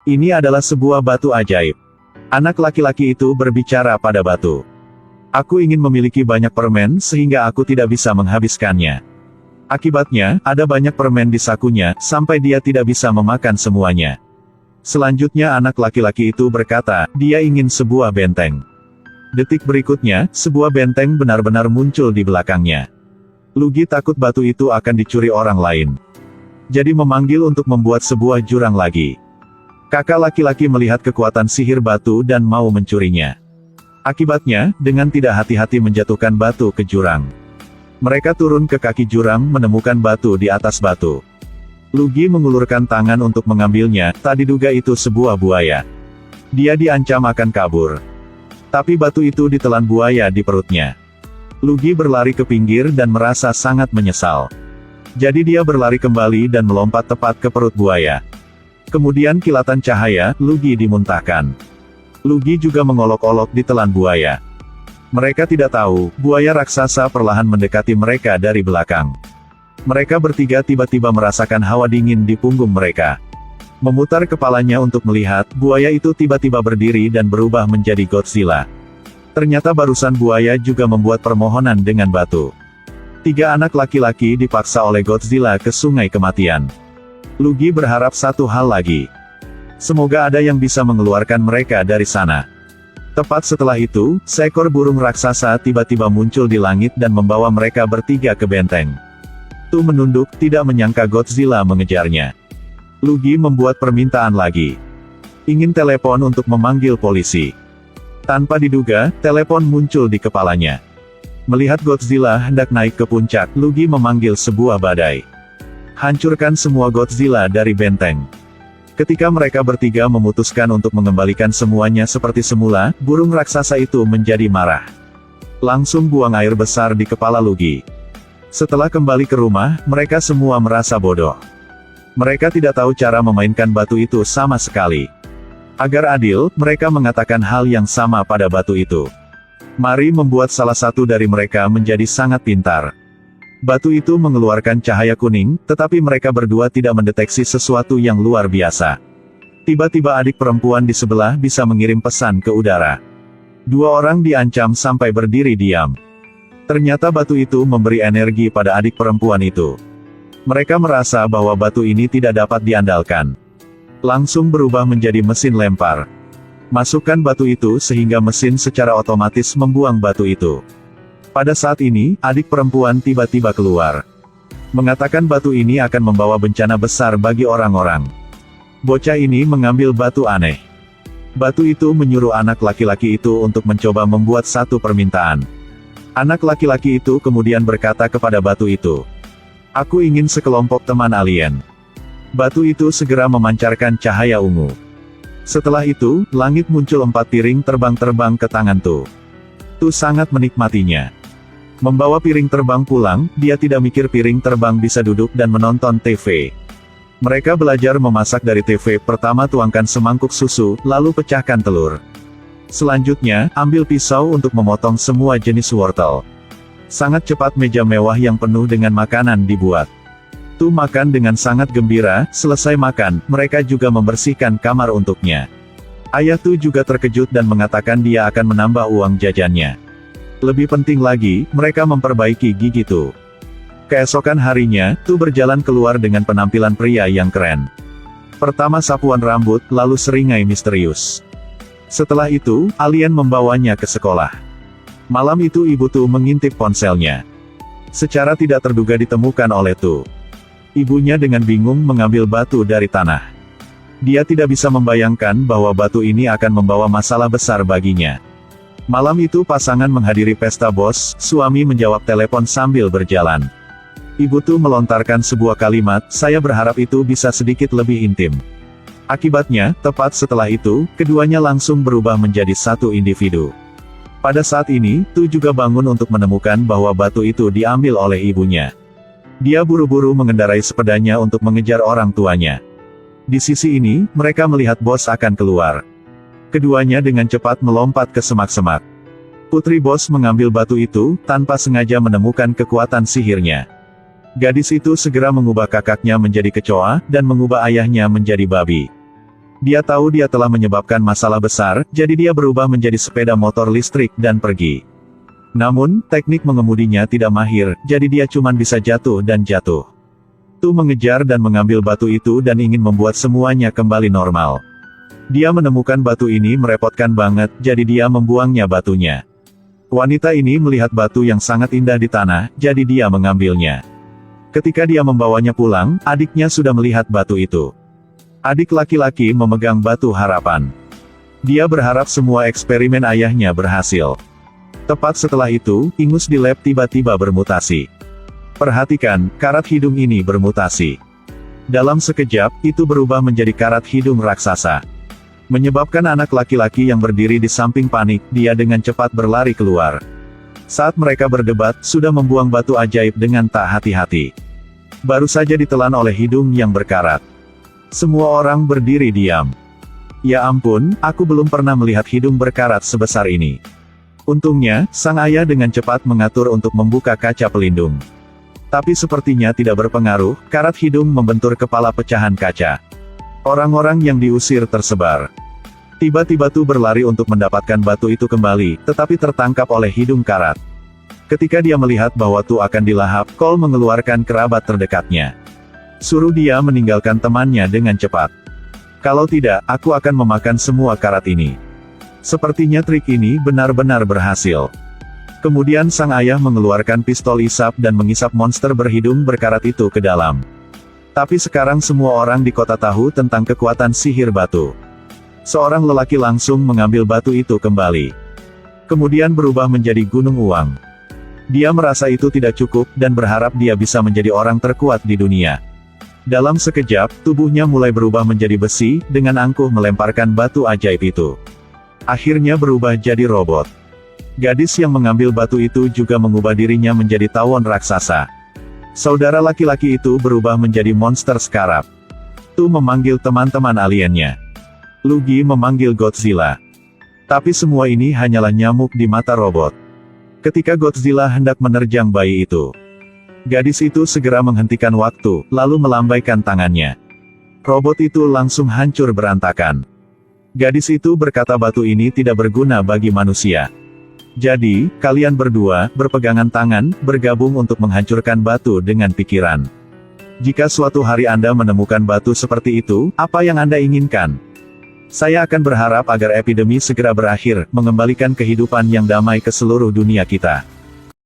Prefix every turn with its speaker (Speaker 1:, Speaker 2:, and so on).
Speaker 1: Ini adalah sebuah batu ajaib. Anak laki-laki itu berbicara pada batu. Aku ingin memiliki banyak permen sehingga aku tidak bisa menghabiskannya. Akibatnya, ada banyak permen di sakunya, sampai dia tidak bisa memakan semuanya. Selanjutnya anak laki-laki itu berkata, dia ingin sebuah benteng. Detik berikutnya, sebuah benteng benar-benar muncul di belakangnya. Lugi takut batu itu akan dicuri orang lain. Jadi memanggil untuk membuat sebuah jurang lagi. Kakak laki-laki melihat kekuatan sihir batu dan mau mencurinya. Akibatnya, dengan tidak hati-hati menjatuhkan batu ke jurang. Mereka turun ke kaki jurang menemukan batu di atas batu. Lugi mengulurkan tangan untuk mengambilnya, tak diduga itu sebuah buaya. Dia diancam akan kabur. Tapi batu itu ditelan buaya di perutnya. Lugi berlari ke pinggir dan merasa sangat menyesal. Jadi dia berlari kembali dan melompat tepat ke perut buaya. Kemudian kilatan cahaya, Lugi dimuntahkan. Lugi juga mengolok-olok di telan buaya. Mereka tidak tahu, buaya raksasa perlahan mendekati mereka dari belakang. Mereka bertiga tiba-tiba merasakan hawa dingin di punggung mereka. Memutar kepalanya untuk melihat, buaya itu tiba-tiba berdiri dan berubah menjadi Godzilla. Ternyata barusan buaya juga membuat permohonan dengan batu. 3 anak laki-laki dipaksa oleh Godzilla ke sungai kematian. Lugi berharap satu hal lagi. Semoga ada yang bisa mengeluarkan mereka dari sana. Tepat setelah itu, seekor burung raksasa tiba-tiba muncul di langit dan membawa mereka bertiga ke benteng. Tu menunduk, tidak menyangka Godzilla mengejarnya. Lugi membuat permintaan lagi. Ingin telepon untuk memanggil polisi. Tanpa diduga, telepon muncul di kepalanya. Melihat Godzilla hendak naik ke puncak, Lugi memanggil sebuah badai. Hancurkan semua Godzilla dari benteng. Ketika mereka bertiga memutuskan untuk mengembalikan semuanya seperti semula, burung raksasa itu menjadi marah. Langsung buang air besar di kepala Lugi. Setelah kembali ke rumah, mereka semua merasa bodoh. Mereka tidak tahu cara memainkan batu itu sama sekali. Agar adil, mereka mengatakan hal yang sama pada batu itu. Mari membuat salah satu dari mereka menjadi sangat pintar. Batu itu mengeluarkan cahaya kuning, tetapi mereka berdua tidak mendeteksi sesuatu yang luar biasa. Tiba-tiba adik perempuan di sebelah bisa mengirim pesan ke udara. 2 orang diancam sampai berdiri diam. Ternyata batu itu memberi energi pada adik perempuan itu. Mereka merasa bahwa batu ini tidak dapat diandalkan. Langsung berubah menjadi mesin lempar. Masukkan batu itu sehingga mesin secara otomatis membuang batu itu. Pada saat ini, adik perempuan tiba-tiba keluar. Mengatakan batu ini akan membawa bencana besar bagi orang-orang. Bocah ini mengambil batu aneh. Batu itu menyuruh anak laki-laki itu untuk mencoba membuat satu permintaan. Anak laki-laki itu kemudian berkata kepada batu itu, "Aku ingin sekelompok teman alien." Batu itu segera memancarkan cahaya ungu. Setelah itu, langit muncul 4 piring terbang-terbang ke tangan Tu. Tu sangat menikmatinya. Membawa piring terbang pulang, dia tidak mikir piring terbang bisa duduk dan menonton TV. Mereka belajar memasak dari TV. Pertama tuangkan semangkuk susu, lalu pecahkan telur. Selanjutnya, ambil pisau untuk memotong semua jenis wortel. Sangat cepat meja mewah yang penuh dengan makanan dibuat. Tu makan dengan sangat gembira. Selesai makan, mereka juga membersihkan kamar untuknya. Ayah Tu juga terkejut dan mengatakan dia akan menambah uang jajannya. Lebih penting lagi, mereka memperbaiki gigi Tu. Keesokan harinya, Tu berjalan keluar dengan penampilan pria yang keren. Pertama sapuan rambut, lalu seringai misterius. Setelah itu, alien membawanya ke sekolah. Malam itu ibu Tu mengintip ponselnya. Secara tidak terduga ditemukan oleh Tu. Ibunya dengan bingung mengambil batu dari tanah. Dia tidak bisa membayangkan bahwa batu ini akan membawa masalah besar baginya. Malam itu pasangan menghadiri pesta bos, suami menjawab telepon sambil berjalan. Ibu Tu melontarkan sebuah kalimat, "Saya berharap itu bisa sedikit lebih intim." Akibatnya, tepat setelah itu, keduanya langsung berubah menjadi satu individu. Pada saat ini, Tu juga bangun untuk menemukan bahwa batu itu diambil oleh ibunya. Dia buru-buru mengendarai sepedanya untuk mengejar orang tuanya. Di sisi ini, mereka melihat bos akan keluar. Keduanya dengan cepat melompat ke semak-semak. Putri bos mengambil batu itu, tanpa sengaja menemukan kekuatan sihirnya. Gadis itu segera mengubah kakaknya menjadi kecoa, dan mengubah ayahnya menjadi babi. Dia tahu dia telah menyebabkan masalah besar, jadi dia berubah menjadi sepeda motor listrik dan pergi. Namun, teknik mengemudinya tidak mahir, jadi dia cuma bisa jatuh dan jatuh. Tu mengejar dan mengambil batu itu dan ingin membuat semuanya kembali normal. Dia menemukan batu ini merepotkan banget, jadi dia membuangnya batunya. Wanita ini melihat batu yang sangat indah di tanah, jadi dia mengambilnya. Ketika dia membawanya pulang, adiknya sudah melihat batu itu. Adik laki-laki memegang batu harapan. Dia berharap semua eksperimen ayahnya berhasil. Tepat setelah itu, ingus di lab tiba-tiba bermutasi. Perhatikan, karat hidung ini bermutasi. Dalam sekejap, itu berubah menjadi karat hidung raksasa. Menyebabkan anak laki-laki yang berdiri di samping panik, dia dengan cepat berlari keluar. Saat mereka berdebat, sudah membuang batu ajaib dengan tak hati-hati. Baru saja ditelan oleh hidung yang berkarat. Semua orang berdiri diam. Ya ampun, aku belum pernah melihat hidung berkarat sebesar ini. Untungnya, sang ayah dengan cepat mengatur untuk membuka kaca pelindung. Tapi sepertinya tidak berpengaruh, karat hidung membentur kepala pecahan kaca. Orang-orang yang diusir tersebar. Tiba-tiba Tu berlari untuk mendapatkan batu itu kembali, tetapi tertangkap oleh hidung karat. Ketika dia melihat bahwa Tu akan dilahap, Cole mengeluarkan kerabat terdekatnya. Suruh dia meninggalkan temannya dengan cepat. Kalau tidak, aku akan memakan semua karat ini. Sepertinya trik ini benar-benar berhasil. Kemudian sang ayah mengeluarkan pistol isap dan mengisap monster berhidung berkarat itu ke dalam. Tapi sekarang semua orang di kota tahu tentang kekuatan sihir batu. Seorang lelaki langsung mengambil batu itu kembali. Kemudian berubah menjadi gunung uang. Dia merasa itu tidak cukup, dan berharap dia bisa menjadi orang terkuat di dunia. Dalam sekejap, tubuhnya mulai berubah menjadi besi, dengan angkuh melemparkan batu ajaib itu. Akhirnya berubah jadi robot. Gadis yang mengambil batu itu juga mengubah dirinya menjadi tawon raksasa. Saudara laki-laki itu berubah menjadi monster skarab. Tu memanggil teman-teman aliennya. Lugi memanggil Godzilla. Tapi semua ini hanyalah nyamuk di mata robot. Ketika Godzilla hendak menerjang bayi itu, gadis itu segera menghentikan waktu, lalu melambaikan tangannya. Robot itu langsung hancur berantakan. Gadis itu berkata batu ini tidak berguna bagi manusia. Jadi, kalian berdua, berpegangan tangan, bergabung untuk menghancurkan batu dengan pikiran. Jika suatu hari Anda menemukan batu seperti itu, apa yang Anda inginkan? Saya akan berharap agar epidemi segera berakhir, mengembalikan kehidupan yang damai ke seluruh dunia kita.